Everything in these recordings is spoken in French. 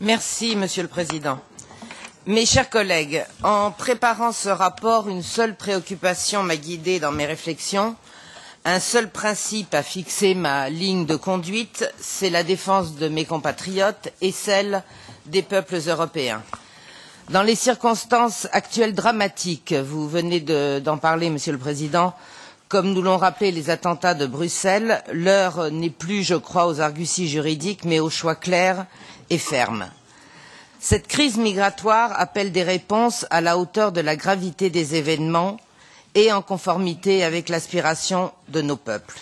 Monsieur le Président. Mes chers collègues, en préparant ce rapport, une seule préoccupation m'a guidée dans mes réflexions. Un seul principe a fixé ma ligne de conduite, c'est la défense de mes compatriotes et celle des peuples européens. Dans les circonstances actuelles dramatiques, vous venez d'en parler, Monsieur le Président, comme nous l'ont rappelé les attentats de Bruxelles, l'heure n'est plus, je crois, aux arguties juridiques, mais aux choix clairs et fermes. Cette crise migratoire appelle des réponses à la hauteur de la gravité des événements et en conformité avec l'aspiration de nos peuples.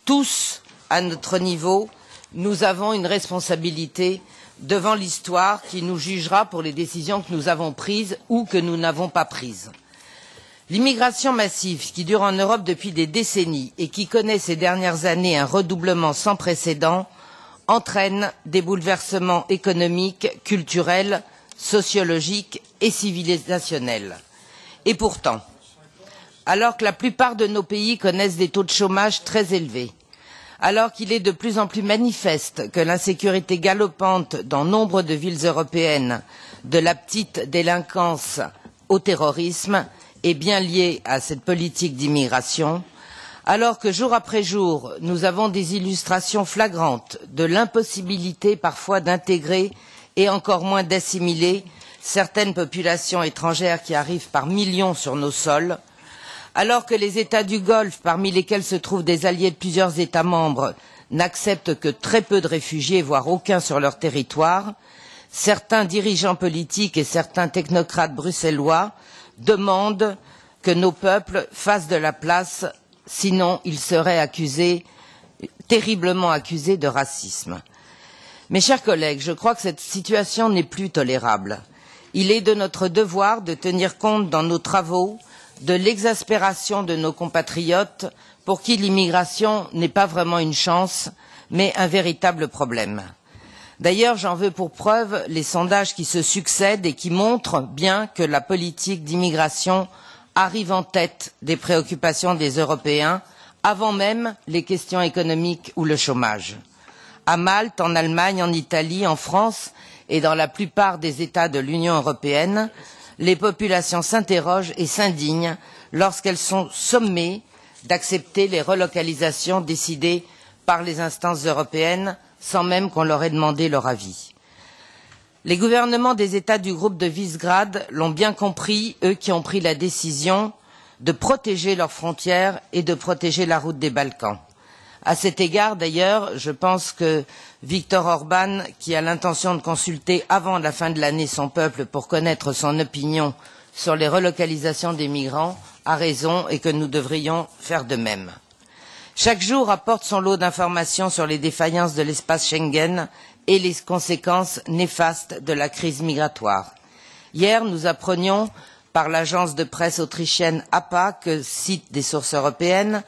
Tous, à notre niveau, nous avons une responsabilité devant l'histoire qui nous jugera pour les décisions que nous avons prises ou que nous n'avons pas prises. L'immigration massive qui dure en Europe depuis des décennies et qui connaît ces dernières années un redoublement sans précédent entraîne des bouleversements économiques, culturels, sociologiques et civilisationnels. Et pourtant, alors que la plupart de nos pays connaissent des taux de chômage très élevés, alors qu'il est de plus en plus manifeste que l'insécurité galopante dans nombre de villes européennes, de la petite délinquance au terrorisme, est bien liée à cette politique d'immigration, alors que jour après jour, nous avons des illustrations flagrantes de l'impossibilité parfois d'intégrer et encore moins d'assimiler certaines populations étrangères qui arrivent par millions sur nos sols, alors que les États du Golfe, parmi lesquels se trouvent des alliés de plusieurs États membres, n'acceptent que très peu de réfugiés, voire aucun sur leur territoire, certains dirigeants politiques et certains technocrates bruxellois demandent que nos peuples fassent de la place, sinon ils seraient terriblement accusés de racisme. Mes chers collègues, je crois que cette situation n'est plus tolérable. Il est de notre devoir de tenir compte dans nos travaux de l'exaspération de nos compatriotes pour qui l'immigration n'est pas vraiment une chance, mais un véritable problème. D'ailleurs, j'en veux pour preuve les sondages qui se succèdent et qui montrent bien que la politique d'immigration arrive en tête des préoccupations des Européens, avant même les questions économiques ou le chômage. À Malte, en Allemagne, en Italie, en France et dans la plupart des États de l'Union européenne, les populations s'interrogent et s'indignent lorsqu'elles sont sommées d'accepter les relocalisations décidées par les instances européennes sans même qu'on leur ait demandé leur avis. Les gouvernements des États du groupe de Visegrad l'ont bien compris, eux qui ont pris la décision de protéger leurs frontières et de protéger la route des Balkans. À cet égard, d'ailleurs, je pense que Viktor Orban, qui a l'intention de consulter avant la fin de l'année son peuple pour connaître son opinion sur les relocalisations des migrants, a raison et que nous devrions faire de même. Chaque jour apporte son lot d'informations sur les défaillances de l'espace Schengen et les conséquences néfastes de la crise migratoire. Hier, nous apprenions par l'agence de presse autrichienne APA, que citent des sources européennes,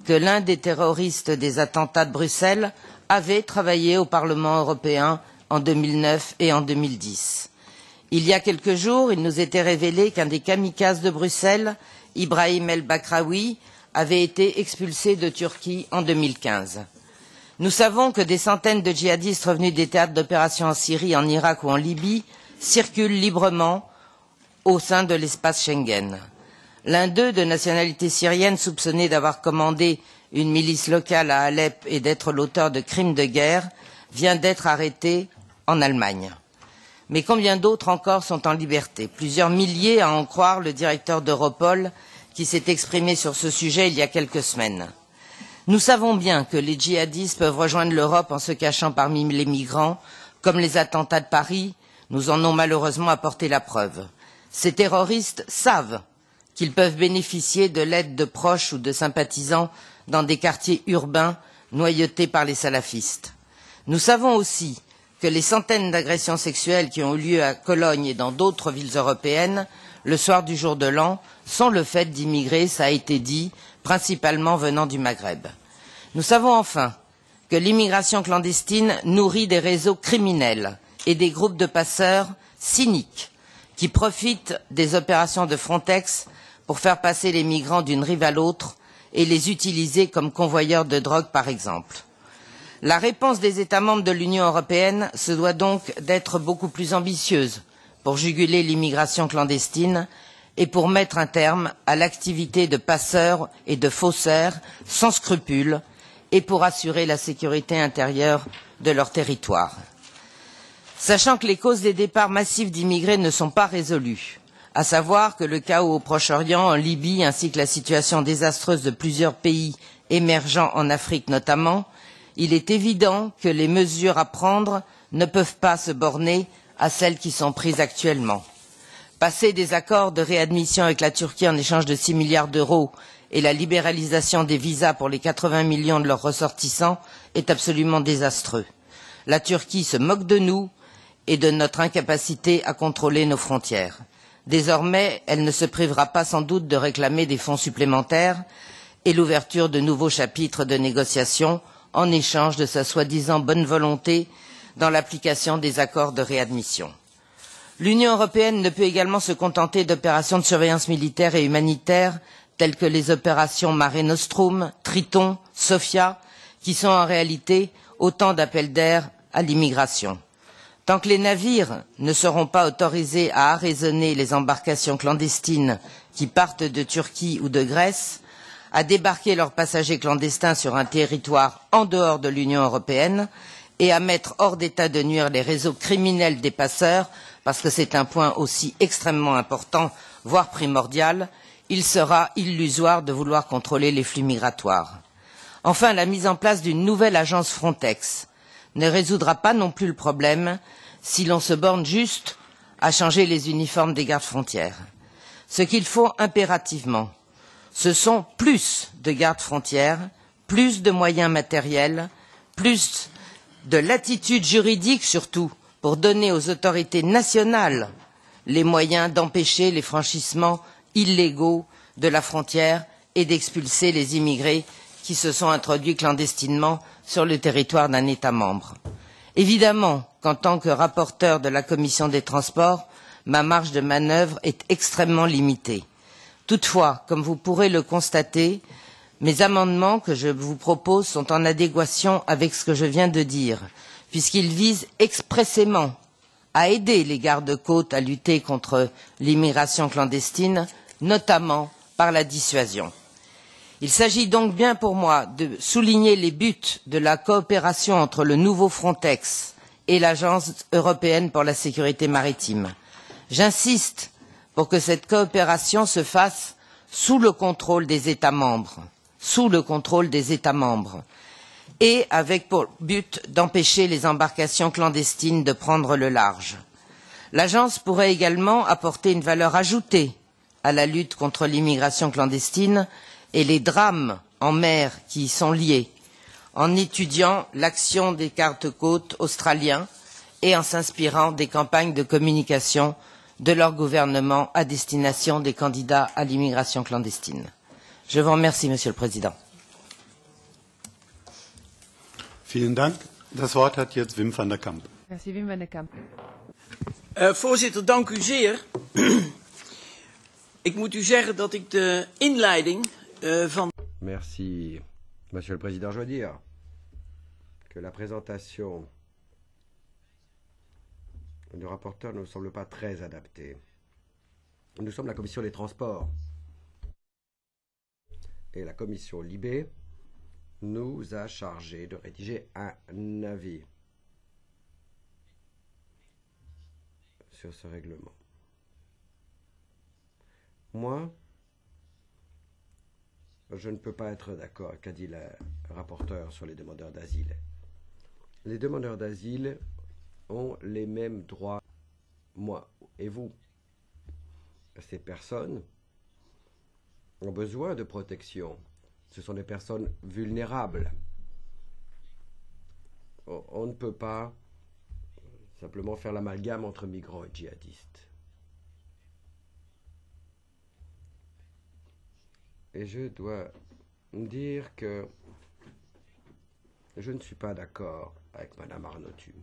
que l'un des terroristes des attentats de Bruxelles avait travaillé au Parlement européen en 2009 et en 2010. Il y a quelques jours, il nous était révélé qu'un des kamikazes de Bruxelles, Ibrahim El Bakraoui, avait été expulsé de Turquie en 2015. Nous savons que des centaines de djihadistes revenus des théâtres d'opérations en Syrie, en Irak ou en Libye circulent librement au sein de l'espace Schengen. L'un d'eux, de nationalité syrienne, soupçonné d'avoir commandé une milice locale à Alep et d'être l'auteur de crimes de guerre, vient d'être arrêté en Allemagne. Mais combien d'autres encore sont en liberté? Plusieurs milliers, à en croire le directeur d'Europol, qui s'est exprimé sur ce sujet il y a quelques semaines. Nous savons bien que les djihadistes peuvent rejoindre l'Europe en se cachant parmi les migrants, comme les attentats de Paris nous en ont malheureusement apporté la preuve. Ces terroristes savent qu'ils peuvent bénéficier de l'aide de proches ou de sympathisants dans des quartiers urbains noyautés par les salafistes. Nous savons aussi que les centaines d'agressions sexuelles qui ont eu lieu à Cologne et dans d'autres villes européennes le soir du jour de l'an sont le fait d'immigrés, ça a été dit, principalement venant du Maghreb. Nous savons enfin que l'immigration clandestine nourrit des réseaux criminels et des groupes de passeurs cyniques qui profitent des opérations de Frontex pour faire passer les migrants d'une rive à l'autre et les utiliser comme convoyeurs de drogue, par exemple. La réponse des États membres de l'Union européenne se doit donc d'être beaucoup plus ambitieuse pour juguler l'immigration clandestine et pour mettre un terme à l'activité de passeurs et de faussaires sans scrupules et pour assurer la sécurité intérieure de leur territoire. Sachant que les causes des départs massifs d'immigrés ne sont pas résolues, à savoir que le chaos au Proche-Orient, en Libye, ainsi que la situation désastreuse de plusieurs pays émergents en Afrique notamment, il est évident que les mesures à prendre ne peuvent pas se borner à celles qui sont prises actuellement. Passer des accords de réadmission avec la Turquie en échange de 6 milliards d'euros et la libéralisation des visas pour les 80 millions de leurs ressortissants est absolument désastreux. La Turquie se moque de nous et de notre incapacité à contrôler nos frontières. Désormais, elle ne se privera pas sans doute de réclamer des fonds supplémentaires et l'ouverture de nouveaux chapitres de négociation en échange de sa soi-disant bonne volonté dans l'application des accords de réadmission. L'Union européenne ne peut également se contenter d'opérations de surveillance militaire et humanitaire telles que les opérations Mare Nostrum, Triton, Sophia, qui sont en réalité autant d'appels d'air à l'immigration. Tant que les navires ne seront pas autorisés à arraisonner les embarcations clandestines qui partent de Turquie ou de Grèce, à débarquer leurs passagers clandestins sur un territoire en dehors de l'Union européenne et à mettre hors d'état de nuire les réseaux criminels des passeurs, parce que c'est un point aussi extrêmement important, voire primordial, il sera illusoire de vouloir contrôler les flux migratoires. Enfin, la mise en place d'une nouvelle agence Frontex ne résoudra pas non plus le problème si l'on se borne juste à changer les uniformes des gardes-frontières. Ce qu'il faut impérativement, ce sont plus de gardes-frontières, plus de moyens matériels, plus de latitude juridique surtout, pour donner aux autorités nationales les moyens d'empêcher les franchissements illégaux de la frontière et d'expulser les immigrés qui se sont introduits clandestinement sur le territoire d'un État membre. Évidemment qu'en tant que rapporteur de la Commission des transports, ma marge de manœuvre est extrêmement limitée. Toutefois, comme vous pourrez le constater, mes amendements que je vous propose sont en adéquation avec ce que je viens de dire, puisqu'ils visent expressément à aider les gardes-côtes à lutter contre l'immigration clandestine, notamment par la dissuasion. Il s'agit donc bien pour moi de souligner les buts de la coopération entre le nouveau Frontex et l'Agence européenne pour la sécurité maritime. J'insiste pour que cette coopération se fasse sous le contrôle des États membres, et avec pour but d'empêcher les embarcations clandestines de prendre le large. L'agence pourrait également apporter une valeur ajoutée à la lutte contre l'immigration clandestine et les drames en mer qui y sont liés, en étudiant l'action des gardes-côtes australiens et en s'inspirant des campagnes de communication de leur gouvernement à destination des candidats à l'immigration clandestine. Je vous remercie, Monsieur le Président. Vielen Dank. Das Wort hat jetzt Wim van der Kamp. Merci, Wim van der Kamp. Voorzitter, dank u zeer. Ik moet u zeggen dat ik de inleiding van... Merci, Monsieur le Président. Je veux dire que la présentation du rapporteur ne me semble pas très adaptée. Nous sommes la commission des transports et la commission Libé nous a chargé de rédiger un avis sur ce règlement. Moi, je ne peux pas être d'accord avec ce qu'a dit le rapporteur sur les demandeurs d'asile. Les demandeurs d'asile ont les mêmes droits, moi et vous. Ces personnes ont besoin de protection. Ce sont des personnes vulnérables. On ne peut pas simplement faire l'amalgame entre migrants et djihadistes. Et je dois dire que je ne suis pas d'accord avec Madame Arnautu.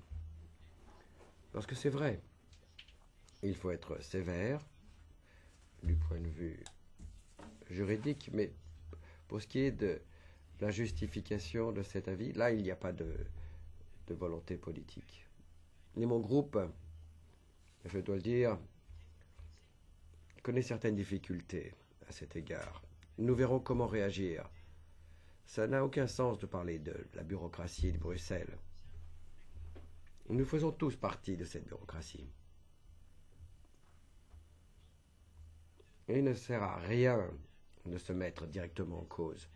Parce que c'est vrai, il faut être sévère du point de vue juridique, mais pour ce qui est la justification de cet avis, là, il n'y a pas de volonté politique. Et mon groupe, je dois le dire, connaît certaines difficultés à cet égard. Nous verrons comment réagir. Ça n'a aucun sens de parler de la bureaucratie de Bruxelles. Nous faisons tous partie de cette bureaucratie. Et il ne sert à rien de se mettre directement en cause.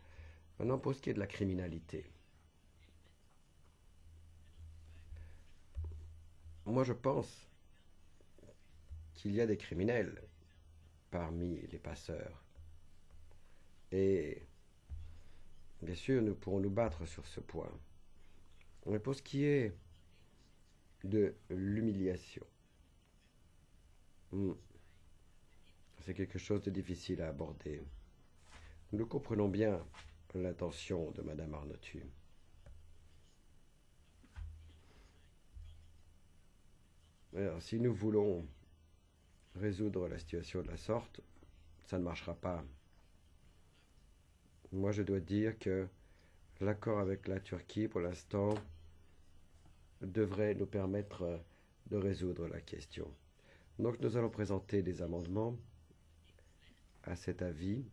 Maintenant, pour ce qui est de la criminalité, moi je pense qu'il y a des criminels parmi les passeurs. Et bien sûr, nous pourrons nous battre sur ce point. Mais pour ce qui est de l'humiliation, c'est quelque chose de difficile à aborder. Nous comprenons bien l'intention de Madame Arnautu. Alors, si nous voulons résoudre la situation de la sorte, ça ne marchera pas. Moi, je dois dire que l'accord avec la Turquie, pour l'instant, devrait nous permettre de résoudre la question. Donc, nous allons présenter des amendements à cet avis.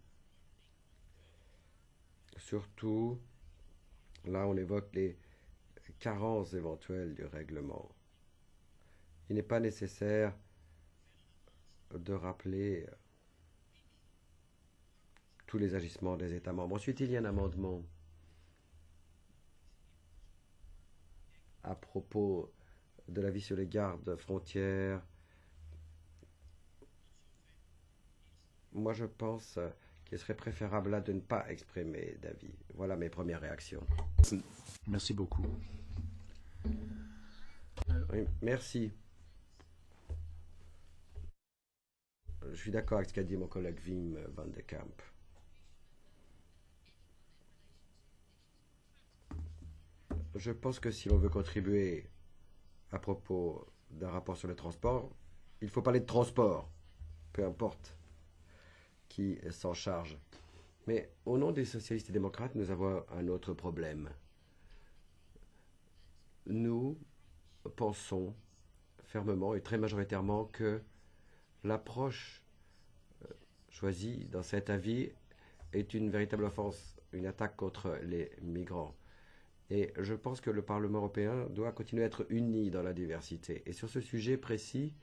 Surtout, là, on évoque les carences éventuelles du règlement. Il n'est pas nécessaire de rappeler tous les agissements des États membres. Ensuite, il y a un amendement à propos de l'avis sur les gardes frontières. Moi, je pense qu'il serait préférable là de ne pas exprimer d'avis. Voilà mes premières réactions. Merci beaucoup. Oui, merci. Je suis d'accord avec ce qu'a dit mon collègue Wim van de Kamp. Je pense que si l'on veut contribuer à propos d'un rapport sur le transport, il faut parler de transport, peu importe qui s'en charge. Mais au nom des socialistes et démocrates, nous avons un autre problème. Nous pensons fermement et très majoritairement que l'approche choisie dans cet avis est une véritable offense, une attaque contre les migrants. Et je pense que le Parlement européen doit continuer à être uni dans la diversité. Et sur ce sujet précis,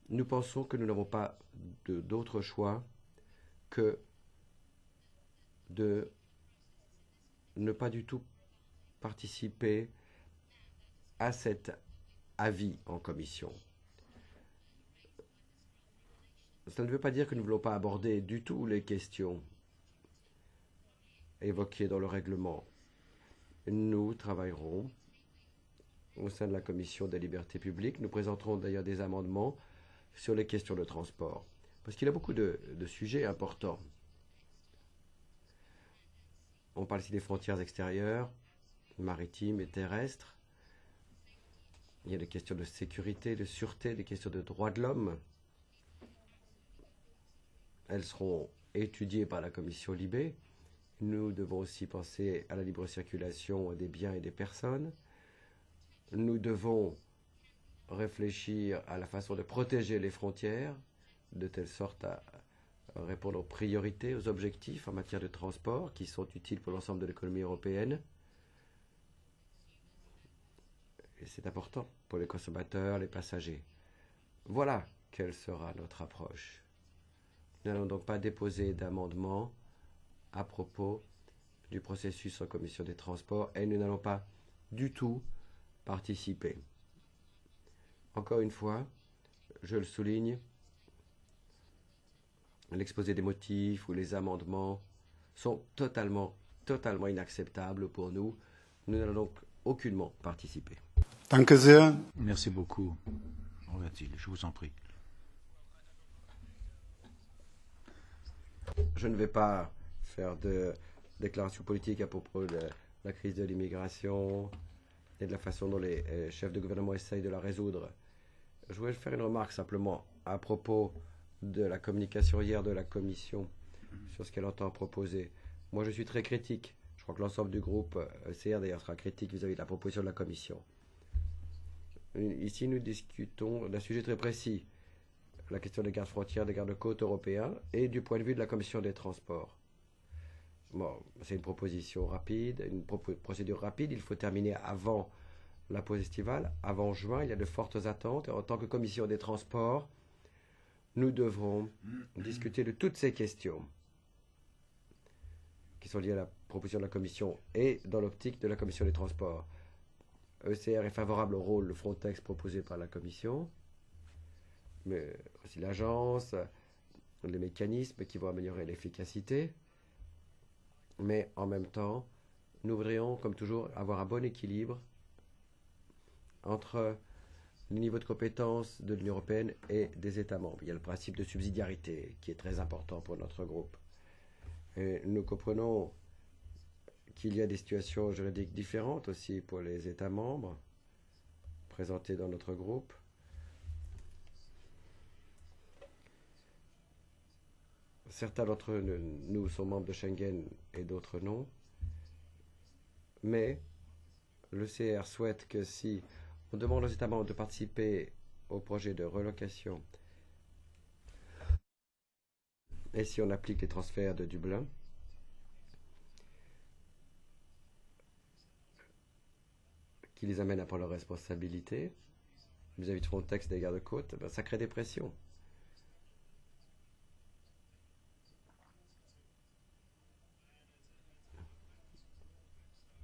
nous pensons que nous n'avons pas d'autre choix que de ne pas du tout participer à cet avis en commission. Ça ne veut pas dire que nous ne voulons pas aborder du tout les questions évoquées dans le règlement. Nous travaillerons au sein de la Commission des libertés publiques. Nous présenterons d'ailleurs des amendements sur les questions de transport. Parce qu'il y a beaucoup de sujets importants. On parle ici des frontières extérieures, maritimes et terrestres. Il y a des questions de sécurité, de sûreté, des questions de droits de l'homme. Elles seront étudiées par la commission Libé. Nous devons aussi penser à la libre circulation des biens et des personnes. Nous devons réfléchir à la façon de protéger les frontières, de telle sorte à répondre aux priorités, aux objectifs en matière de transport qui sont utiles pour l'ensemble de l'économie européenne. Et c'est important pour les consommateurs, les passagers. Voilà quelle sera notre approche. Nous n'allons donc pas déposer d'amendements à propos du processus en commission des transports et nous n'allons pas du tout participer. Encore une fois, je le souligne, l'exposé des motifs ou les amendements sont totalement inacceptables pour nous. Nous n'allons donc aucunement participer. Danke sehr. Merci beaucoup. Je vous en prie. Je ne vais pas faire de déclarations politiques à propos de la crise de l'immigration et de la façon dont les chefs de gouvernement essayent de la résoudre. Je voudrais faire une remarque simplement à propos de la communication hier de la Commission sur ce qu'elle entend proposer. Moi, je suis très critique. Je crois que l'ensemble du groupe ECR d'ailleurs sera critique vis-à-vis de la proposition de la Commission. Ici, nous discutons d'un sujet très précis, la question des gardes-frontières, des gardes-côtes européens, et du point de vue de la Commission des transports. Bon, c'est une proposition rapide, une procédure rapide. Il faut terminer avant la pause estivale, avant juin. Il y a de fortes attentes. Et en tant que Commission des transports, nous devrons discuter de toutes ces questions qui sont liées à la proposition de la Commission et dans l'optique de la Commission des transports. ECR est favorable au rôle de Frontex proposé par la Commission, mais aussi l'agence, les mécanismes qui vont améliorer l'efficacité. Mais en même temps, nous voudrions, comme toujours, avoir un bon équilibre entre le niveau de compétence de l'Union européenne et des États membres. Il y a le principe de subsidiarité qui est très important pour notre groupe. Et nous comprenons qu'il y a des situations juridiques différentes aussi pour les États membres présentés dans notre groupe. Certains d'entre nous sont membres de Schengen et d'autres non. Mais le CR souhaite que si on demande aux États membres de participer au projet de relocation et si on applique les transferts de Dublin, qui les amène à prendre leurs responsabilités vis-à-vis de Frontex et des gardes-côtes, ben, ça crée des pressions.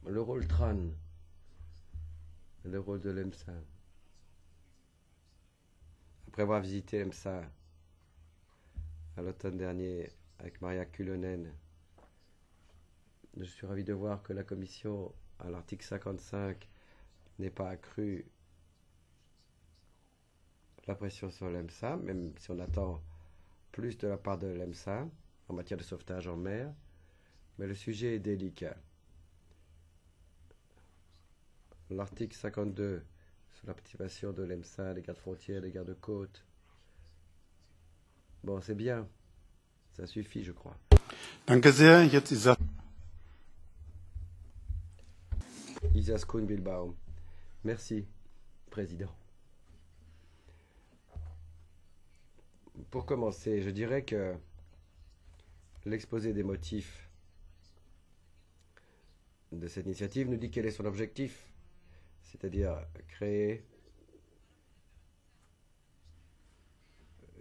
Le rôle TRAN, le rôle de l'EMSA. Après avoir visité l'EMSA à l'automne dernier avec Maria Kyllönen, je suis ravi de voir que la Commission, à l'article 55, n'ait pas accru la pression sur l'EMSA, même si on attend plus de la part de l'EMSA en matière de sauvetage en mer. Mais le sujet est délicat. L'article 52 sur la participation de l'EMSA, des gardes-frontières, des gardes-côtes. Bon, c'est bien. Ça suffit, je crois. Danke sehr. Jetzt Izaskun Bilbao. Merci, Président. Pour commencer, je dirais que l'exposé des motifs de cette initiative nous dit quel est son objectif, c'est-à-dire créer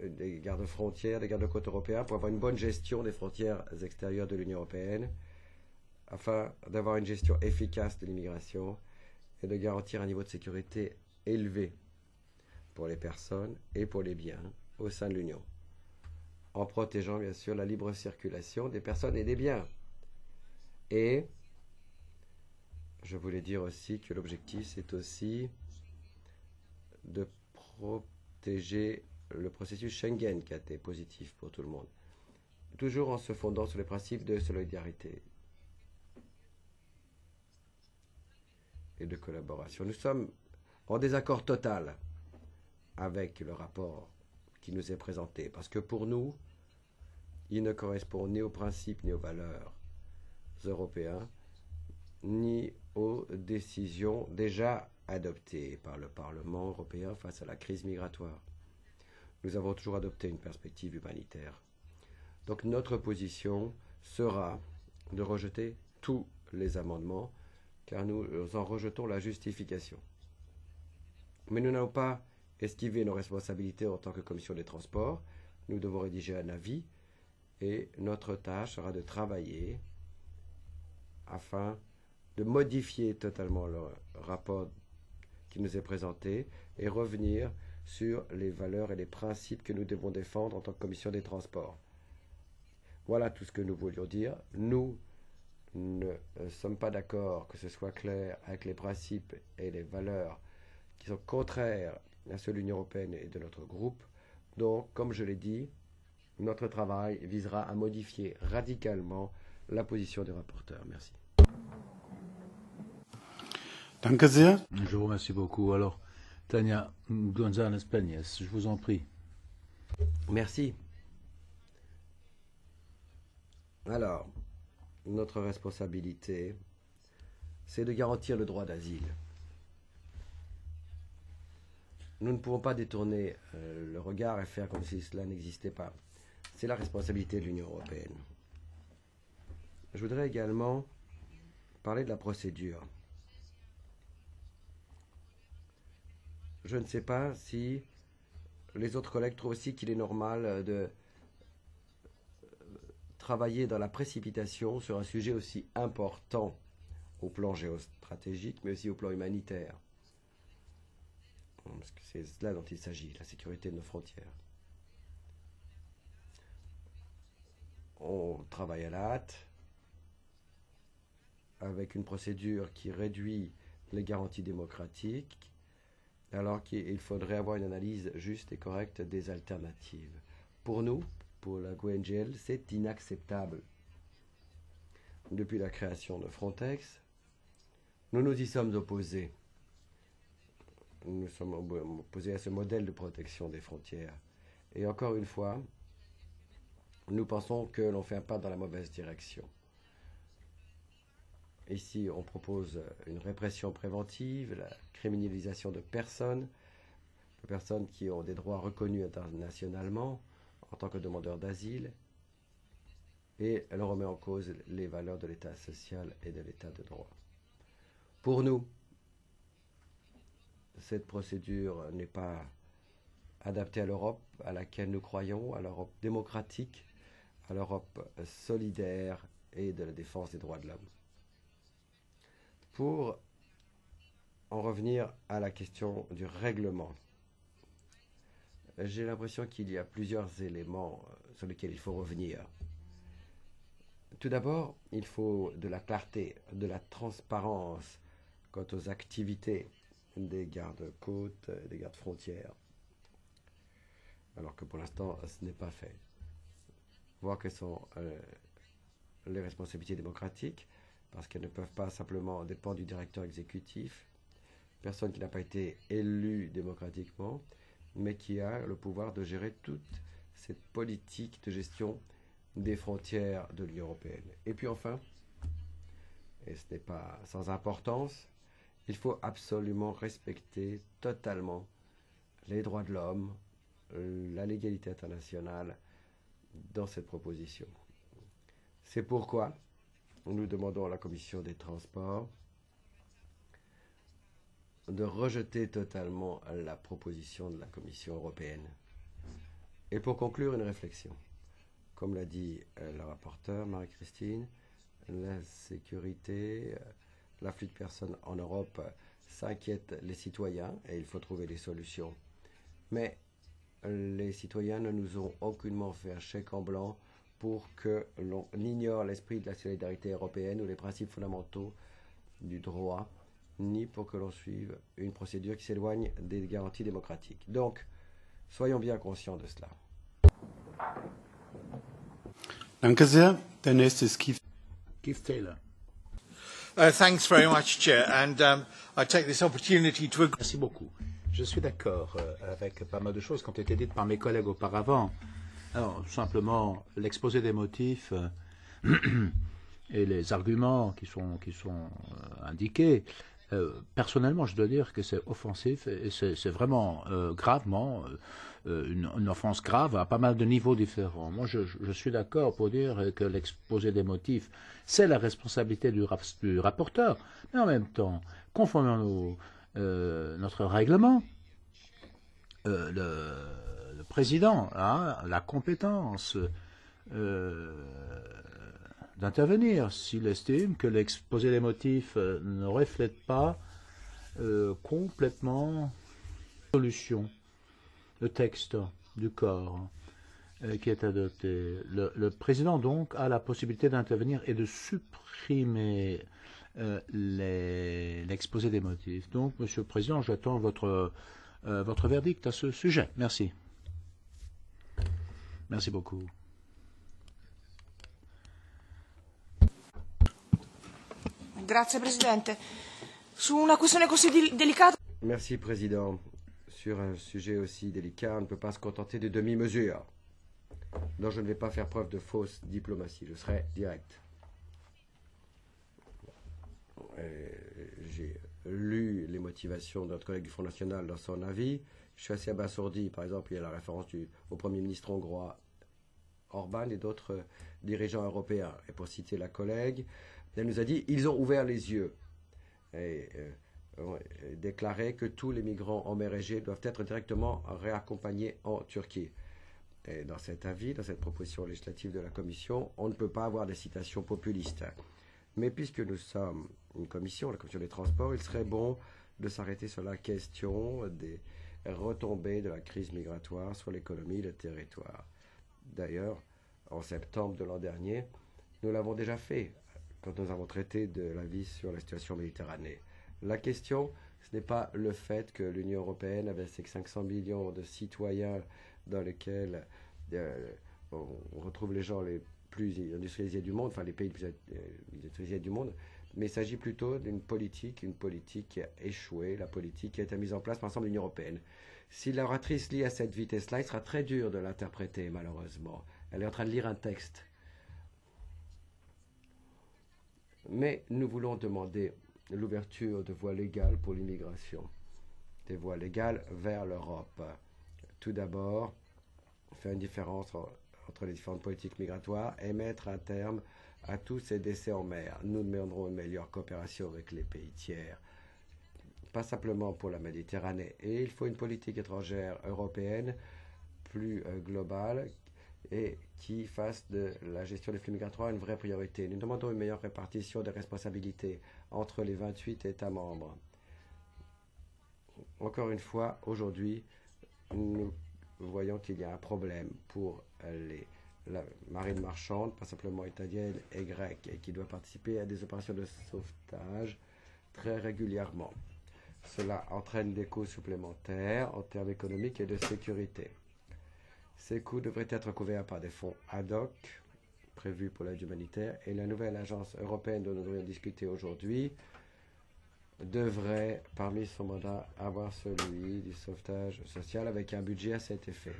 des gardes-frontières, des gardes-côtes européens pour avoir une bonne gestion des frontières extérieures de l'Union européenne, afin d'avoir une gestion efficace de l'immigration et de garantir un niveau de sécurité élevé pour les personnes et pour les biens au sein de l'Union, en protégeant bien sûr la libre circulation des personnes et des biens. Et je voulais dire aussi que l'objectif, c'est aussi de protéger le processus Schengen qui a été positif pour tout le monde, toujours en se fondant sur les principes de solidarité et de collaboration. Nous sommes en désaccord total avec le rapport qui nous est présenté, parce que pour nous, il ne correspond ni aux principes ni aux valeurs européens, ni aux décisions déjà adoptées par le Parlement européen face à la crise migratoire. Nous avons toujours adopté une perspective humanitaire. Donc notre position sera de rejeter tous les amendements, car nous en rejetons la justification. Mais nous n'allons pas esquiver nos responsabilités en tant que commission des transports. Nous devons rédiger un avis et notre tâche sera de travailler afin de modifier totalement le rapport qui nous est présenté et revenir sur les valeurs et les principes que nous devons défendre en tant que commission des transports. Voilà tout ce que nous voulions dire. Nous ne sommes pas d'accord que ce soit clair avec les principes et les valeurs qui sont contraires à ceux de l'Union européenne et de notre groupe. Donc, comme je l'ai dit, notre travail visera à modifier radicalement la position des rapporteurs. Merci. Danke sehr. Je vous remercie beaucoup. Alors, Tania González Peñas, je vous en prie. Merci. Alors, Notre responsabilité, c'est de garantir le droit d'asile. Nous ne pouvons pas détourner le regard et faire comme si cela n'existait pas. C'est la responsabilité de l'Union européenne. Je voudrais également parler de la procédure. Je ne sais pas si les autres collègues trouvent aussi qu'il est normal de travailler dans la précipitation sur un sujet aussi important au plan géostratégique, mais aussi au plan humanitaire. Parce que c'est cela dont il s'agit, la sécurité de nos frontières. On travaille à la hâte, avec une procédure qui réduit les garanties démocratiques, alors qu'il faudrait avoir une analyse juste et correcte des alternatives. Pour nous, pour la GUE/NGL, c'est inacceptable. Depuis la création de Frontex, nous nous y sommes opposés. Nous sommes opposés à ce modèle de protection des frontières. Et encore une fois, nous pensons que l'on fait un pas dans la mauvaise direction. Ici, on propose une répression préventive, la criminalisation de personnes qui ont des droits reconnus internationalement en tant que demandeurs d'asile, et l'on remet en cause les valeurs de l'État social et de l'État de droit. Pour nous, cette procédure n'est pas adaptée à l'Europe à laquelle nous croyons, à l'Europe démocratique, à l'Europe solidaire et de la défense des droits de l'homme. Pour en revenir à la question du règlement, j'ai l'impression qu'il y a plusieurs éléments sur lesquels il faut revenir. Tout d'abord, il faut de la clarté, de la transparence quant aux activités des gardes-côtes, des gardes-frontières, alors que pour l'instant, ce n'est pas fait. Voir quelles sont les responsabilités démocratiques, parce qu'elles ne peuvent pas simplement dépendre du directeur exécutif, personne qui n'a pas été élu démocratiquement, mais qui a le pouvoir de gérer toute cette politique de gestion des frontières de l'Union européenne. Et puis enfin, et ce n'est pas sans importance, il faut absolument respecter totalement les droits de l'homme, la légalité internationale dans cette proposition. C'est pourquoi nous demandons à la Commission des Transports de rejeter totalement la proposition de la Commission européenne. Et pour conclure, une réflexion. Comme l'a dit la rapporteure Marie-Christine, la sécurité, l'afflux de personnes en Europe s'inquiète les citoyens et il faut trouver des solutions. Mais les citoyens ne nous ont aucunement fait un chèque en blanc pour que l'on ignore l'esprit de la solidarité européenne ou les principes fondamentaux du droit, ni pour que l'on suive une procédure qui s'éloigne des garanties démocratiques. Donc, soyons bien conscients de cela. Danke sehr. Der nächste ist Keith. Keith Taylor. Thanks very much, Chair. And I take this opportunity to agree. Merci beaucoup. Je suis d'accord avec pas mal de choses qui ont été dites par mes collègues auparavant. Alors, tout simplement, l'exposé des motifs et les arguments qui sont indiqués, personnellement, je dois dire que c'est offensif et c'est vraiment gravement une offense grave à pas mal de niveaux différents. Moi, je suis d'accord pour dire que l'exposé des motifs, c'est la responsabilité du rapporteur, mais en même temps, conformément notre règlement, le président a la compétence d'intervenir s'il estime que l'exposé des motifs ne reflète pas complètement la solution, le texte du corps qui est adopté. Le président donc a la possibilité d'intervenir et de supprimer l'exposé des motifs. Donc, Monsieur le Président, j'attends votre verdict à ce sujet. Merci. Merci beaucoup. Grazie Presidente. Su una questione così delicata. Merci Président. Sur un sujet aussi délicat, on ne peut pas se contenter de demi-mesures. Donc je ne vais pas faire preuve de fausse diplomatie, je serai direct. J'ai lu les motivations de notre collègue du Front National dans son avis. Je suis assez abasourdi. Par exemple, il y a la référence au Premier ministre hongrois Orban et d'autres dirigeants européens. Et pour citer la collègue, elle nous a dit ils ont ouvert les yeux et déclaré que tous les migrants en mer Égée doivent être directement réaccompagnés en Turquie. Et dans cet avis, dans cette proposition législative de la Commission, on ne peut pas avoir des citations populistes. Mais puisque nous sommes une commission, la commission des transports, il serait bon de s'arrêter sur la question des retombées de la crise migratoire sur l'économie et le territoire. D'ailleurs, en septembre de l'an dernier, nous l'avons déjà fait quand nous avons traité de l'avis sur la situation en Méditerranée. La question, ce n'est pas le fait que l'Union européenne, avec ses 500 millions de citoyens dans lesquels on retrouve les gens les plus industrialisés du monde, enfin les pays les plus industrialisés du monde, mais il s'agit plutôt d'une politique, qui a échoué, la politique qui a été mise en place par l'ensemble de l'Union européenne. Si l'oratrice lit à cette vitesse-là, il sera très dur de l'interpréter, malheureusement. Elle est en train de lire un texte. Mais nous voulons demander l'ouverture de voies légales pour l'immigration, des voies légales vers l'Europe. Tout d'abord, faire une différence entre les différentes politiques migratoires et mettre un terme à tous ces décès en mer. Nous demanderons une meilleure coopération avec les pays tiers, pas simplement pour la Méditerranée. Et il faut une politique étrangère européenne plus globale et qui fasse de la gestion des flux migratoires une vraie priorité. Nous demandons une meilleure répartition des responsabilités entre les 28 États membres. Encore une fois, aujourd'hui, nous voyons qu'il y a un problème pour la marine marchande, pas simplement italienne et grecque, et qui doit participer à des opérations de sauvetage très régulièrement. Cela entraîne des coûts supplémentaires en termes économiques et de sécurité. Ces coûts devraient être couverts par des fonds ad hoc prévus pour l'aide humanitaire, et la nouvelle agence européenne dont nous devrions discuter aujourd'hui devrait, parmi son mandat, avoir celui du sauvetage social avec un budget à cet effet.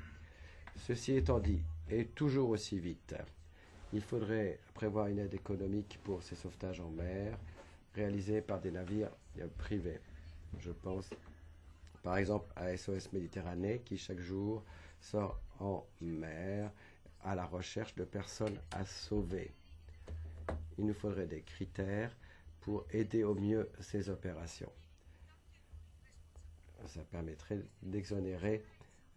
Ceci étant dit, et toujours aussi vite, il faudrait prévoir une aide économique pour ces sauvetages en mer réalisés par des navires privés. Je pense par exemple à SOS Méditerranée qui chaque jour sort en mer à la recherche de personnes à sauver. Il nous faudrait des critères pour aider au mieux ces opérations. Ça permettrait d'exonérer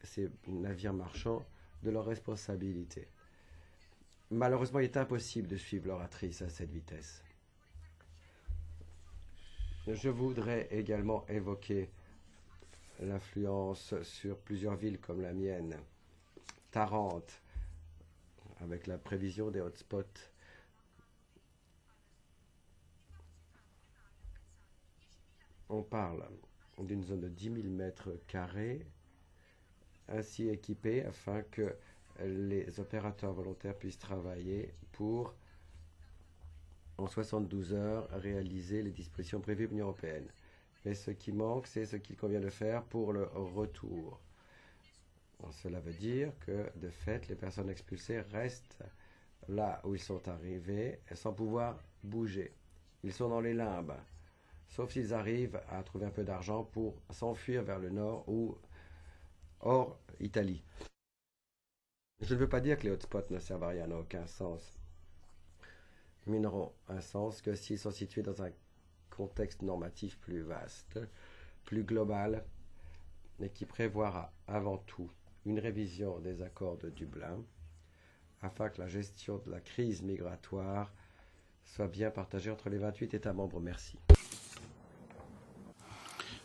ces navires marchands de leurs responsabilités. Malheureusement, il est impossible de suivre l'oratrice à cette vitesse. Je voudrais également évoquer l'influence sur plusieurs villes comme la mienne, Tarente, avec la prévision des hotspots. On parle d'une zone de 10 000 mètres carrés, ainsi équipée afin que les opérateurs volontaires puissent travailler pour, en 72 heures, réaliser les dispositions prévues par l'Union européenne. Mais ce qui manque, c'est ce qu'il convient de faire pour le retour. Cela veut dire que, de fait, les personnes expulsées restent là où ils sont arrivés sans pouvoir bouger. Ils sont dans les limbes, sauf s'ils arrivent à trouver un peu d'argent pour s'enfuir vers le nord ou hors Italie. Je ne veux pas dire que les hotspots ne servent à rien, n'a aucun sens. Mais n'auront un sens que s'ils sont situés dans un contexte normatif plus vaste, plus global, et qui prévoira avant tout une révision des accords de Dublin, afin que la gestion de la crise migratoire soit bien partagée entre les 28 États membres. Merci.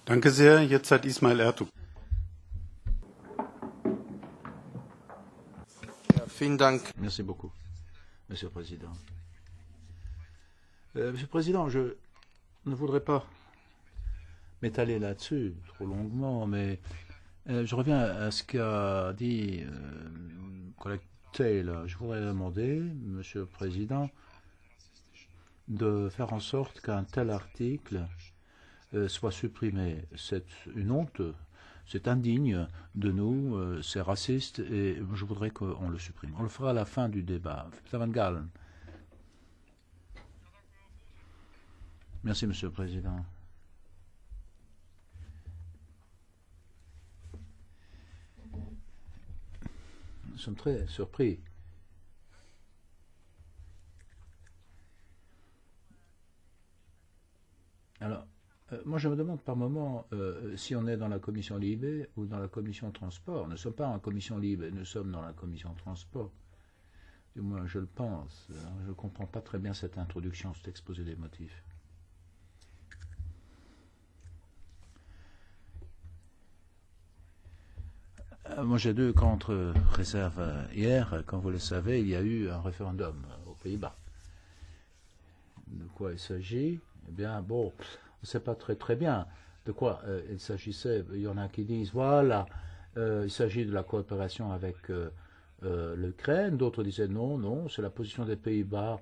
Danke sehr. Jetzt hat Ismail Ertug. Merci beaucoup, Monsieur le Président. Monsieur le Président, je ne voudrais pas m'étaler là-dessus trop longuement, mais je reviens à ce qu'a dit le collègue Taylor. Je voudrais demander, Monsieur le Président, de faire en sorte qu'un tel article soit supprimé. C'est une honte. C'est indigne de nous, c'est raciste, et je voudrais qu'on le supprime. On le fera à la fin du débat. Van Galen. Merci, Monsieur le Président. Nous sommes très surpris. Alors, moi je me demande par moment si on est dans la commission Libe ou dans la commission transport. Nous ne sommes pas en commission Libe, nous sommes dans la commission transport. Du moins, je le pense. Je ne comprends pas très bien cette introduction, cet exposé des motifs. Moi, j'ai deux contre-réserves hier. Comme vous le savez, il y a eu un référendum aux Pays-Bas. De quoi il s'agit? Eh bien, bon, on ne sait pas très bien de quoi il s'agissait. Il y en a qui disent, voilà, il s'agit de la coopération avec l'Ukraine. D'autres disaient, non, c'est la position des Pays-Bas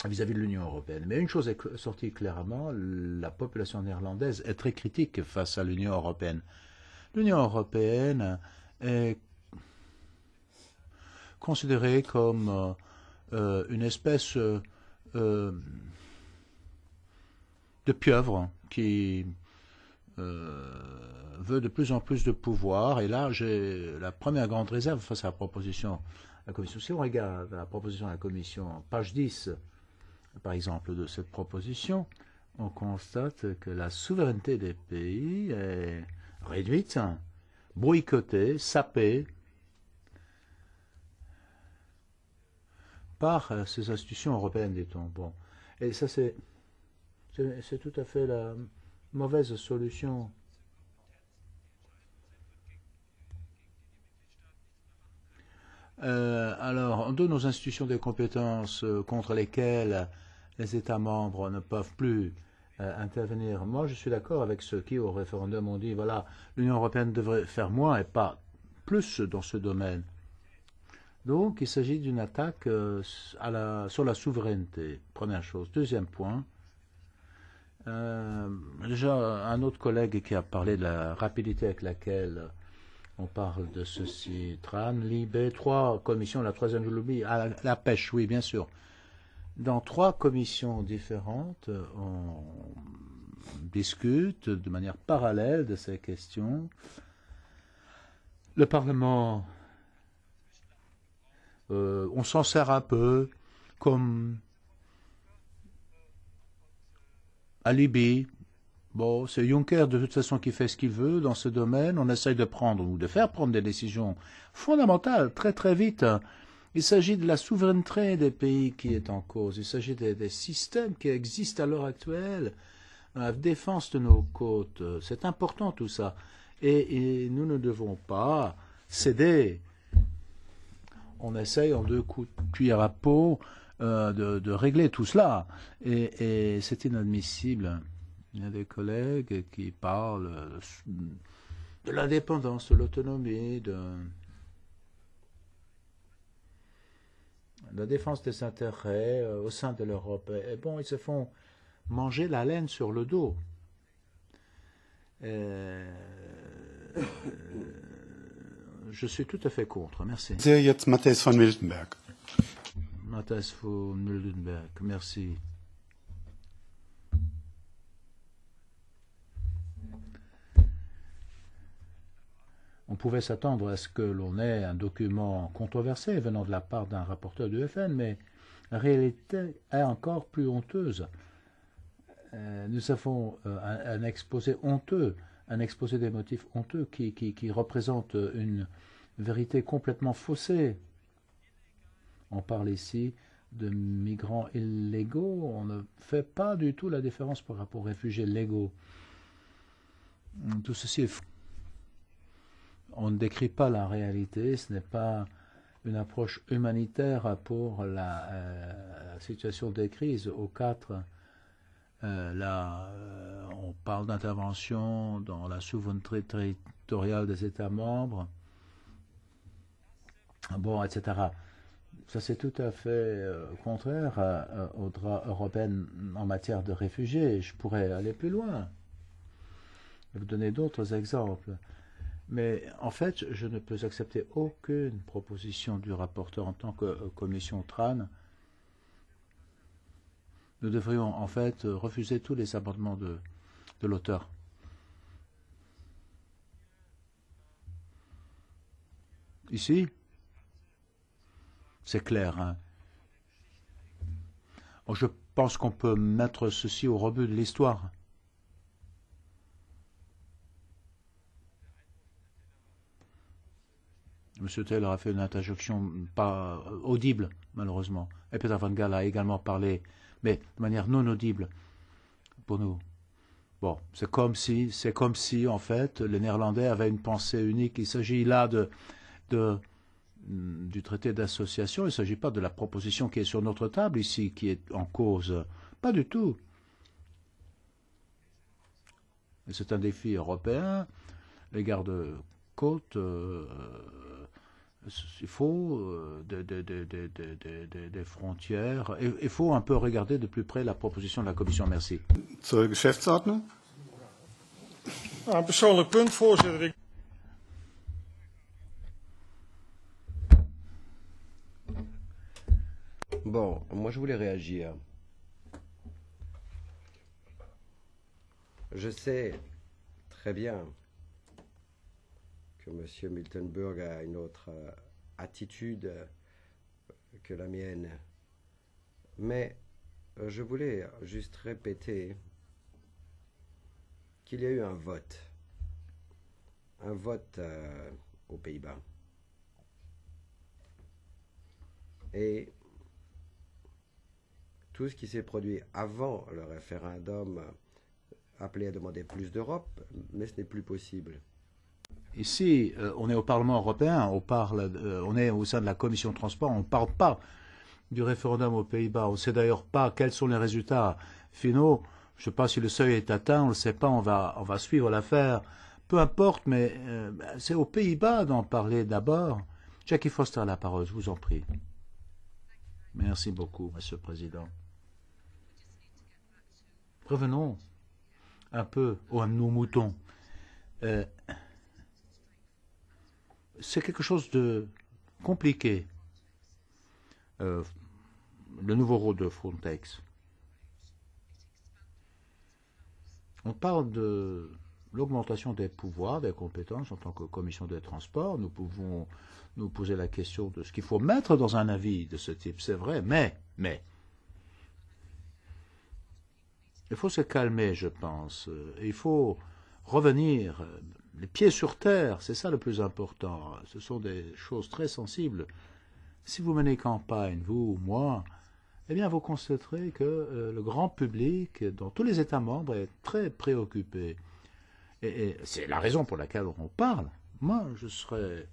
vis-à-vis de l'Union européenne. Mais une chose est sortie clairement, la population néerlandaise est très critique face à l'Union européenne. L'Union européenne est considérée comme une espèce de pieuvre qui veut de plus en plus de pouvoir. Et là, j'ai la première grande réserve face à la proposition de la Commission. Si on regarde la proposition de la Commission, page 10, par exemple, de cette proposition, on constate que la souveraineté des pays est réduite, boycottée, sapée par ces institutions européennes, dit-on. Bon. Et ça, c'est tout à fait la mauvaise solution. Alors, on donne aux institutions des compétences contre lesquelles les États membres ne peuvent plus intervenir. Moi, je suis d'accord avec ceux qui, au référendum, ont dit, voilà, l'Union européenne devrait faire moins et pas plus dans ce domaine. Donc, il s'agit d'une attaque sur la souveraineté, première chose. Deuxième point, déjà, un autre collègue qui a parlé de la rapidité avec laquelle on parle de ceci, TRAN, LIBE, 3 commissions, la troisième, je l'oublie, la pêche, oui, bien sûr. Dans 3 commissions différentes, on discute de manière parallèle de ces questions. Le Parlement, on s'en sert un peu comme alibi. Bon, c'est Juncker de toute façon qui fait ce qu'il veut dans ce domaine. On essaye de prendre ou de faire prendre des décisions fondamentales très vite. Il s'agit de la souveraineté des pays qui est en cause. Il s'agit des systèmes qui existent à l'heure actuelle, la défense de nos côtes. C'est important tout ça. Et nous ne devons pas céder. On essaye en 2 coups de cuillère à peau de régler tout cela. Et c'est inadmissible. Il y a des collègues qui parlent de l'indépendance, de l'autonomie, de la défense des intérêts au sein de l'Europe. Et bon, ils se font manger la laine sur le dos. Je suis tout à fait contre. Merci. C'est jetzt Matthijs van Miltenberg. Matthijs van Miltenberg, merci. On pouvait s'attendre à ce que l'on ait un document controversé venant de la part d'un rapporteur du FN, mais la réalité est encore plus honteuse. Nous avons un exposé honteux, un exposé des motifs honteux qui représente une vérité complètement faussée. On parle ici de migrants illégaux. On ne fait pas du tout la différence par rapport aux réfugiés légaux. Tout ceci est faux. On ne décrit pas la réalité, ce n'est pas une approche humanitaire pour la situation des crises. Au 4, on parle d'intervention dans la souveraineté territoriale des États membres, bon, etc. Ça, c'est tout à fait contraire au droit européen en matière de réfugiés. Je pourrais aller plus loin et vous donner d'autres exemples. Mais en fait, je ne peux accepter aucune proposition du rapporteur en tant que commission TRAN. nous devrions en fait refuser tous les amendements de l'auteur. Ici, c'est clair. Hein. Je pense qu'on peut mettre ceci au rebut de l'histoire. M. Taylor a fait une interjection pas audible, malheureusement. Et Peter Van Gaal a également parlé, mais de manière non audible pour nous. Bon, c'est comme si, en fait, les Néerlandais avaient une pensée unique. Il s'agit là du traité d'association. Il ne s'agit pas de la proposition qui est sur notre table ici, qui est en cause. Pas du tout. C'est un défi européen. Les gardes-côtes, il faut des frontières. Il faut un peu regarder de plus près la proposition de la Commission. Merci. Zur Geschäftsordnung. Een persoonlijk punt, voorzitter. Bon, moi je voulais réagir. Je sais très bien que M. Miltenburg a une autre attitude que la mienne. Mais je voulais juste répéter qu'il y a eu un vote aux Pays-Bas. Et tout ce qui s'est produit avant le référendum appelait à demander plus d'Europe, mais ce n'est plus possible. Ici, on est au Parlement européen, on est au sein de la Commission de transport, on ne parle pas du référendum aux Pays-Bas. On ne sait d'ailleurs pas quels sont les résultats finaux. Je ne sais pas si le seuil est atteint, on ne le sait pas, on va suivre l'affaire. Peu importe, mais c'est aux Pays-Bas d'en parler d'abord. Jackie Foster a la parole, je vous en prie. Merci beaucoup, Monsieur le Président. Revenons un peu à nos moutons. C'est quelque chose de compliqué, le nouveau rôle de Frontex. On parle de l'augmentation des pouvoirs, des compétences en tant que commission des transports. Nous pouvons nous poser la question de ce qu'il faut mettre dans un avis de ce type, c'est vrai, mais il faut se calmer, je pense. Il faut revenir les pieds sur terre, c'est ça le plus important. Ce sont des choses très sensibles. Si vous menez campagne, vous ou moi, eh bien vous constaterez que le grand public, dans tous les États membres, est très préoccupé. Et c'est la raison pour laquelle on parle. Moi, je serais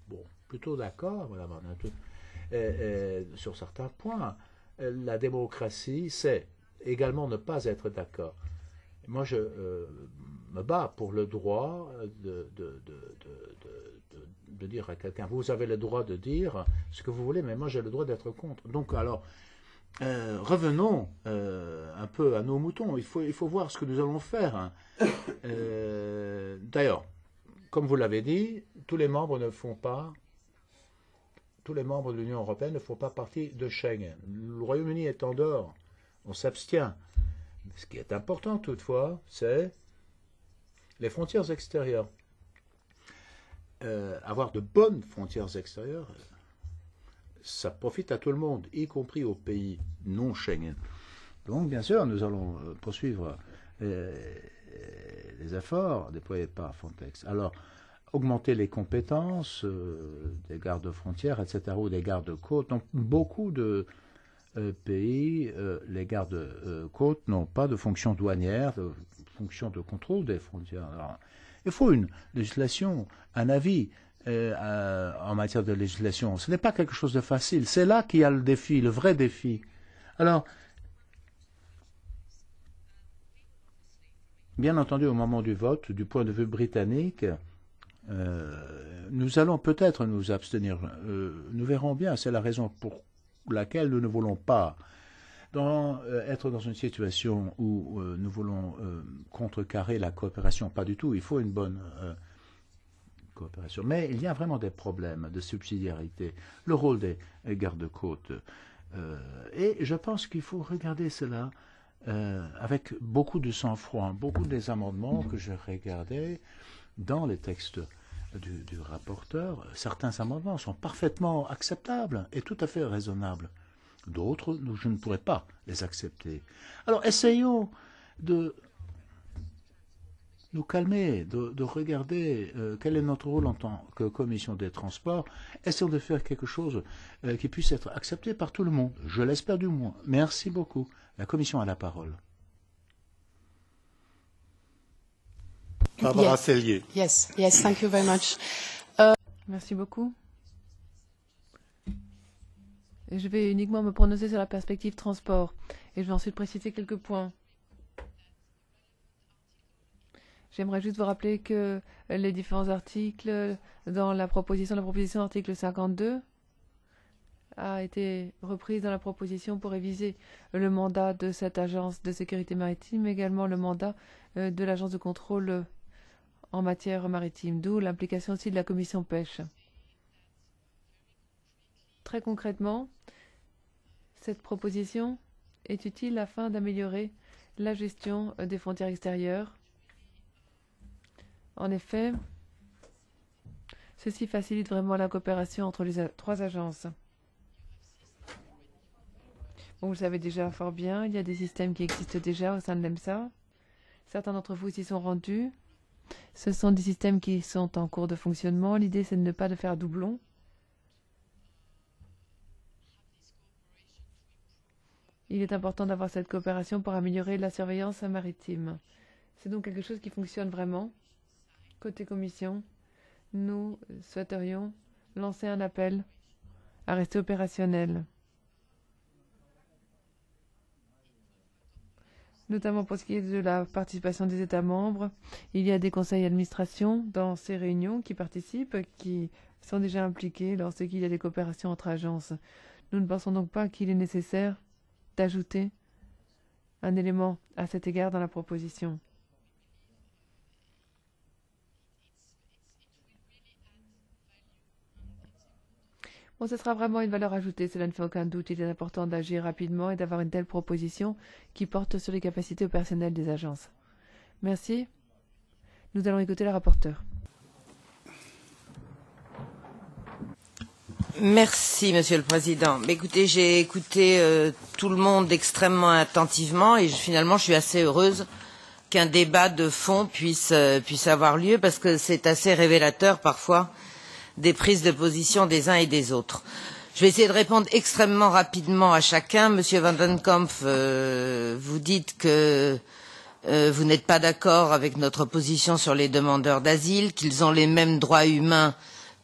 plutôt d'accord, Madame Arnautu, sur certains points. La démocratie, c'est également ne pas être d'accord. Moi, je me bats pour le droit de dire à quelqu'un, vous avez le droit de dire ce que vous voulez, mais moi j'ai le droit d'être contre. Donc alors, revenons un peu à nos moutons. Il faut voir ce que nous allons faire. Hein. D'ailleurs, comme vous l'avez dit, tous les membres de l'Union européenne ne font pas partie de Schengen. Le Royaume-Uni est en dehors. On s'abstient. Ce qui est important toutefois, c'est les frontières extérieures. Avoir de bonnes frontières extérieures, ça profite à tout le monde, y compris aux pays non Schengen. Donc, bien sûr, nous allons poursuivre les efforts déployés par Frontex. Alors, augmenter les compétences des gardes-frontières, etc., ou des gardes-côtes. Donc, beaucoup de pays, les gardes-côtes n'ont pas de fonction douanière, de fonction de contrôle des frontières. Alors, il faut une législation, un avis en matière de législation. Ce n'est pas quelque chose de facile. C'est là qu'il y a le défi, le vrai défi. Alors, bien entendu, au moment du vote, du point de vue britannique, nous allons peut-être nous abstenir. Nous verrons bien. C'est la raison pour laquelle nous ne voulons pas être dans une situation où nous voulons contrecarrer la coopération. Pas du tout. Il faut une bonne coopération. Mais il y a vraiment des problèmes de subsidiarité. Le rôle des gardes-côtes. Et je pense qu'il faut regarder cela avec beaucoup de sang-froid, beaucoup des amendements que je regardais dans les textes du rapporteur. Certains amendements sont parfaitement acceptables et tout à fait raisonnables. D'autres, je ne pourrais pas les accepter. Alors, essayons de nous calmer, de regarder quel est notre rôle en tant que commission des transports. Essayons de faire quelque chose qui puisse être accepté par tout le monde. Je l'espère du moins. Merci beaucoup. La commission a la parole. Barbara Sellier. Yes, thank you very much. Merci beaucoup. Et je vais uniquement me prononcer sur la perspective transport. Et je vais ensuite préciser quelques points. J'aimerais juste vous rappeler que les différents articles dans la proposition article 52 a été reprise dans la proposition pour réviser le mandat de cette agence de sécurité maritime, mais également le mandat de l'agence de contrôle en matière maritime, d'où l'implication aussi de la commission pêche. Très concrètement, cette proposition est utile afin d'améliorer la gestion des frontières extérieures. En effet, ceci facilite vraiment la coopération entre les trois agences. Bon, vous le savez déjà fort bien, il y a des systèmes qui existent déjà au sein de l'EMSA. Certains d'entre vous s'y sont rendus. Ce sont des systèmes qui sont en cours de fonctionnement. L'idée, c'est de ne pas de faire doublon. Il est important d'avoir cette coopération pour améliorer la surveillance maritime. C'est donc quelque chose qui fonctionne vraiment. Côté commission, nous souhaiterions lancer un appel à rester opérationnel. Notamment pour ce qui est de la participation des États membres. Il y a des conseils d'administration dans ces réunions qui participent, qui sont déjà impliqués lorsqu'il y a des coopérations entre agences. Nous ne pensons donc pas qu'il est nécessaire d'ajouter un élément à cet égard dans la proposition. Bon, ce sera vraiment une valeur ajoutée, cela ne fait aucun doute. Il est important d'agir rapidement et d'avoir une telle proposition qui porte sur les capacités opérationnelles des agences. Merci. Nous allons écouter le rapporteur. Merci, Monsieur le Président. Mais écoutez, j'ai écouté tout le monde extrêmement attentivement et finalement, je suis assez heureuse qu'un débat de fond puisse avoir lieu parce que c'est assez révélateur parfois des prises de position des uns et des autres. Je vais essayer de répondre extrêmement rapidement à chacun. Monsieur Van den Kampf, vous dites que vous n'êtes pas d'accord avec notre position sur les demandeurs d'asile, qu'ils ont les mêmes droits humains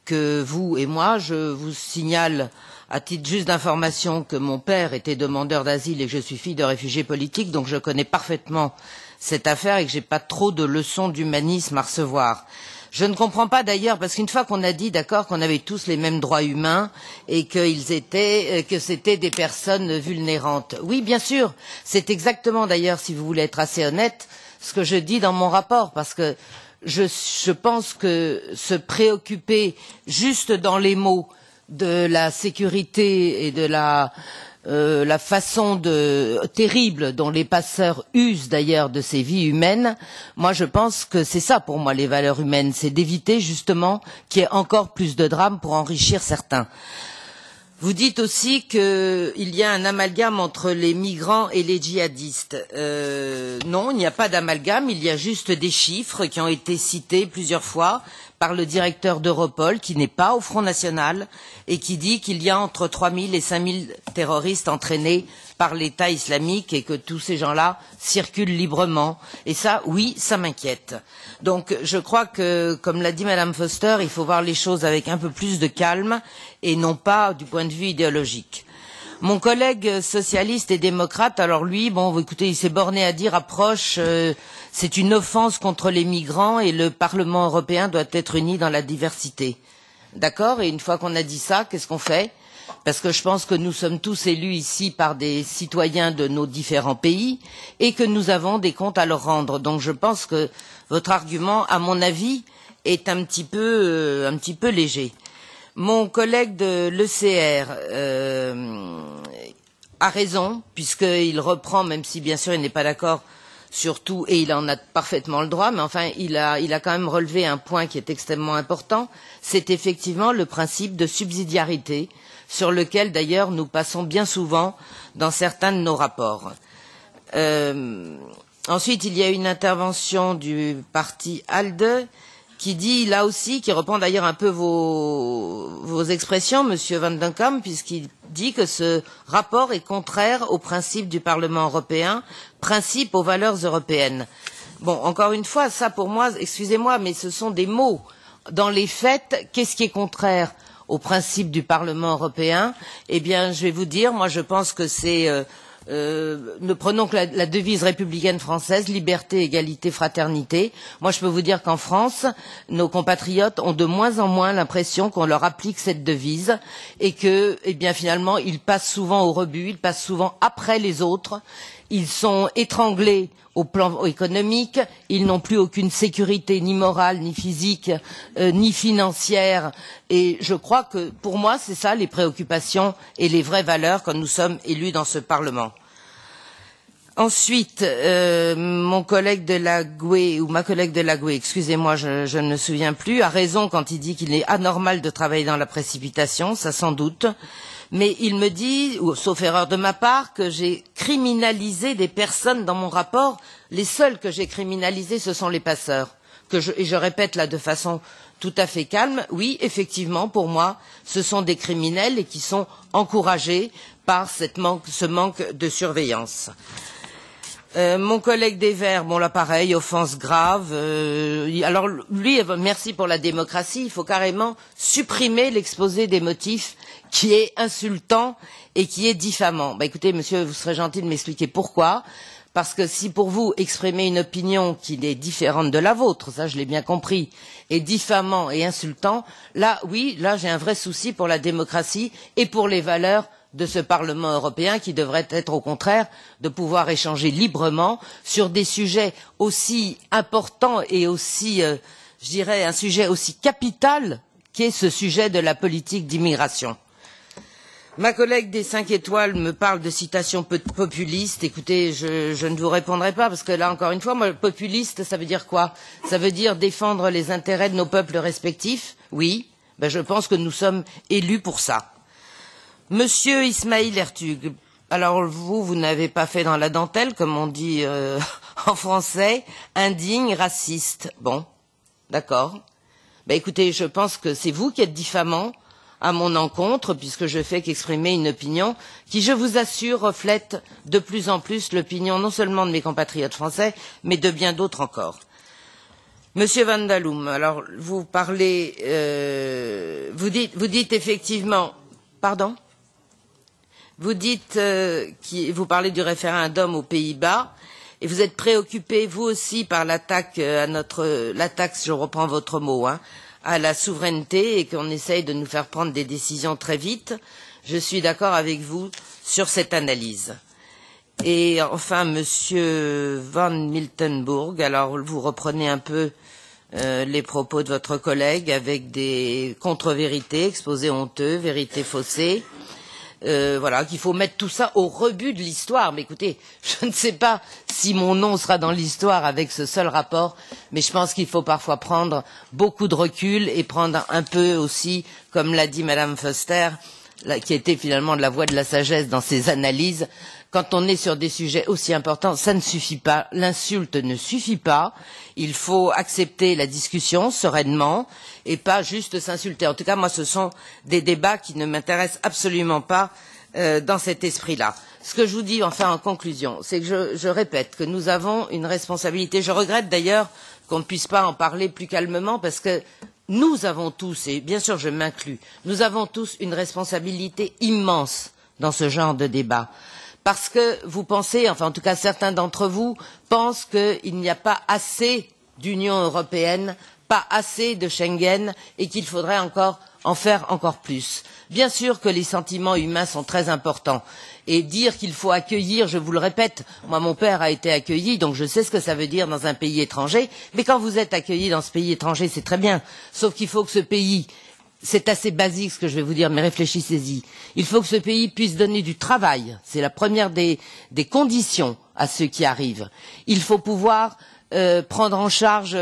que vous et moi. Je vous signale, à titre juste d'information, que mon père était demandeur d'asile et que je suis fille de réfugiés politiques, donc je connais parfaitement cette affaire et que je n'ai pas trop de leçons d'humanisme à recevoir. Je ne comprends pas d'ailleurs, parce qu'une fois qu'on a dit d'accord qu'on avait tous les mêmes droits humains et que c'était des personnes vulnérantes. Oui, bien sûr, c'est exactement d'ailleurs, si vous voulez être assez honnête, ce que je dis dans mon rapport, parce que je pense que se préoccuper juste dans les mots de la sécurité et de la façon terrible dont les passeurs usent d'ailleurs de ces vies humaines, moi je pense que c'est ça pour moi les valeurs humaines, c'est d'éviter justement qu'il y ait encore plus de drames pour enrichir certains. Vous dites aussi qu'il y a un amalgame entre les migrants et les djihadistes. Non, il n'y a pas d'amalgame, il y a juste des chiffres qui ont été cités plusieurs fois par le directeur d'Europol, qui n'est pas au Front National, et qui dit qu'il y a entre 3 000 et 5 000 terroristes entraînés par l'État islamique et que tous ces gens-là circulent librement. Et ça, oui, ça m'inquiète. Donc, je crois que, comme l'a dit Madame Foster, il faut voir les choses avec un peu plus de calme et non pas du point de vue idéologique. Mon collègue socialiste et démocrate, alors lui, bon, écoutez, il s'est borné à dire approche, c'est une offense contre les migrants et le Parlement européen doit être uni dans la diversité. D'accord? Et une fois qu'on a dit ça, qu'est-ce qu'on fait? Parce que je pense que nous sommes tous élus ici par des citoyens de nos différents pays et que nous avons des comptes à leur rendre. Donc je pense que votre argument, à mon avis, est un petit peu léger. Mon collègue de l'ECR, a raison, puisqu'il reprend, même si bien sûr il n'est pas d'accord sur tout, et il en a parfaitement le droit, mais enfin il a quand même relevé un point qui est extrêmement important, c'est effectivement le principe de subsidiarité, sur lequel d'ailleurs nous passons bien souvent dans certains de nos rapports. Ensuite, il y a une intervention du parti ALDE qui dit, là aussi, qui reprend d'ailleurs un peu vos expressions, Monsieur Van den Kamp, puisqu'il dit que ce rapport est contraire aux principes du Parlement européen, principes aux valeurs européennes. Bon, encore une fois, ça pour moi, excusez-moi, mais ce sont des mots. Dans les faits, qu'est-ce qui est contraire aux principes du Parlement européen? Eh bien, je vais vous dire, moi je pense que c'est... ne prenons que la devise républicaine française, liberté, égalité, fraternité. Moi, je peux vous dire qu'en France, nos compatriotes ont de moins en moins l'impression qu'on leur applique cette devise et que, eh bien, finalement, ils passent souvent au rebut, ils passent souvent après les autres, ils sont étranglés au plan économique, ils n'ont plus aucune sécurité ni morale, ni physique, ni financière. Et je crois que, pour moi, c'est ça les préoccupations et les vraies valeurs quand nous sommes élus dans ce Parlement. Ensuite, mon collègue de la GUE, ou ma collègue de la GUE, excusez-moi, je ne me souviens plus, a raison quand il dit qu'il est anormal de travailler dans la précipitation, ça sans doute. Mais il me dit, sauf erreur de ma part, que j'ai criminalisé des personnes dans mon rapport. Les seuls que j'ai criminalisés, ce sont les passeurs. Et je répète là de façon tout à fait calme, oui, effectivement, pour moi, ce sont des criminels et qui sont encouragés par ce manque de surveillance. Mon collègue des Verts, bon là pareil, offense grave. Alors lui, merci pour la démocratie, il faut carrément supprimer l'exposé des motifs qui est insultant et qui est diffamant. Bah écoutez, monsieur, vous serez gentil de m'expliquer pourquoi. Parce que si pour vous, exprimer une opinion qui est différente de la vôtre, ça je l'ai bien compris, est diffamant et insultant, là oui, là j'ai un vrai souci pour la démocratie et pour les valeurs de ce Parlement européen qui devrait être au contraire de pouvoir échanger librement sur des sujets aussi importants et aussi, je dirais, un sujet aussi capital qu'est ce sujet de la politique d'immigration. Ma collègue des 5 étoiles me parle de citations populistes. Écoutez, je ne vous répondrai pas parce que là, encore une fois, moi, populiste, ça veut dire quoi? Ça veut dire défendre les intérêts de nos peuples respectifs? Oui, ben je pense que nous sommes élus pour ça. Monsieur Ismail Ertug, alors vous n'avez pas fait dans la dentelle, comme on dit en français, indigne, raciste. Bon, d'accord. Ben écoutez, je pense que c'est vous qui êtes diffamant à mon encontre, puisque je fais qu'exprimer une opinion qui, je vous assure, reflète de plus en plus l'opinion non seulement de mes compatriotes français, mais de bien d'autres encore. Monsieur Van Dalum, alors vous parlez, vous dites effectivement, pardon, vous dites, vous parlez du référendum aux Pays-Bas, et vous êtes préoccupé vous aussi par l'attaque je reprends votre mot, à la souveraineté et qu'on essaye de nous faire prendre des décisions très vite. Je suis d'accord avec vous sur cette analyse. Et enfin, Monsieur Van Miltenburg, alors vous reprenez un peu les propos de votre collègue avec des contre-vérités, exposés honteux, vérités faussées. Voilà, qu'il faut mettre tout ça au rebut de l'histoire. Mais écoutez, je ne sais pas si mon nom sera dans l'histoire avec ce seul rapport, mais je pense qu'il faut parfois prendre beaucoup de recul et prendre un peu aussi, comme l'a dit Madame Foster, qui était finalement de la voix de la sagesse dans ses analyses, quand on est sur des sujets aussi importants, ça ne suffit pas, l'insulte ne suffit pas, il faut accepter la discussion sereinement et pas juste s'insulter. En tout cas, moi, ce sont des débats qui ne m'intéressent absolument pas dans cet esprit-là. Ce que je vous dis, enfin, en conclusion, c'est que je répète que nous avons une responsabilité. Je regrette d'ailleurs qu'on ne puisse pas en parler plus calmement parce que nous avons tous, et bien sûr je m'inclus, nous avons tous une responsabilité immense dans ce genre de débat. Parce que vous pensez, enfin en tout cas certains d'entre vous, pensent qu'il n'y a pas assez d'Union européenne, pas assez de Schengen et qu'il faudrait encore en faire encore plus. Bien sûr que les sentiments humains sont très importants et dire qu'il faut accueillir, je vous le répète, moi mon père a été accueilli donc je sais ce que ça veut dire dans un pays étranger, mais quand vous êtes accueilli dans ce pays étranger c'est très bien, sauf qu'il faut que ce pays c'est assez basique ce que je vais vous dire, mais réfléchissez-y. Il faut que ce pays puisse donner du travail. C'est la première des conditions à ceux qui arrivent. Il faut pouvoir prendre en charge,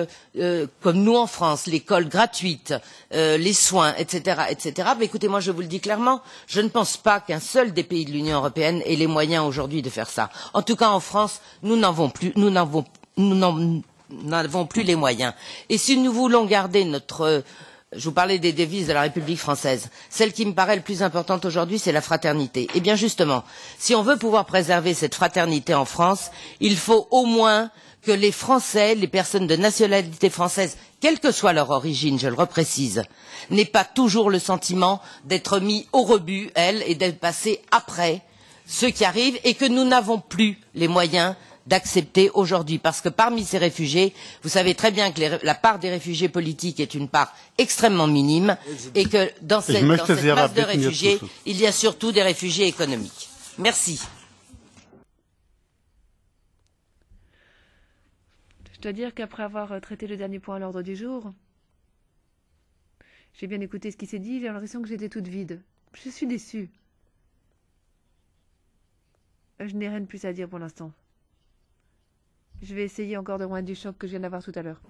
comme nous en France, l'école gratuite, les soins, etc., etc. Mais écoutez, moi je vous le dis clairement, je ne pense pas qu'un seul des pays de l'Union européenne ait les moyens aujourd'hui de faire ça. En tout cas, en France, nous n'avons plus les moyens. Et si nous voulons garder notre je vous parlais des devises de la République française. Celle qui me paraît le plus importante aujourd'hui, c'est la fraternité. Eh bien justement, si on veut pouvoir préserver cette fraternité en France, il faut au moins que les Français, les personnes de nationalité française, quelle que soit leur origine, je le reprécise, n'aient pas toujours le sentiment d'être mis au rebut, elles, et d'être passés après ceux qui arrivent, et que nous n'avons plus les moyens d'accepter aujourd'hui, parce que parmi ces réfugiés, vous savez très bien que la part des réfugiés politiques est une part extrêmement minime, et que dans cette masse de réfugiés, il y a surtout des réfugiés économiques. Merci. Je dois dire qu'après avoir traité le dernier point à l'ordre du jour, j'ai bien écouté ce qui s'est dit, j'ai l'impression que j'étais toute vide. Je suis déçue. Je n'ai rien de plus à dire pour l'instant. Je vais essayer encore de moins du choc que je viens d'avoir tout à l'heure.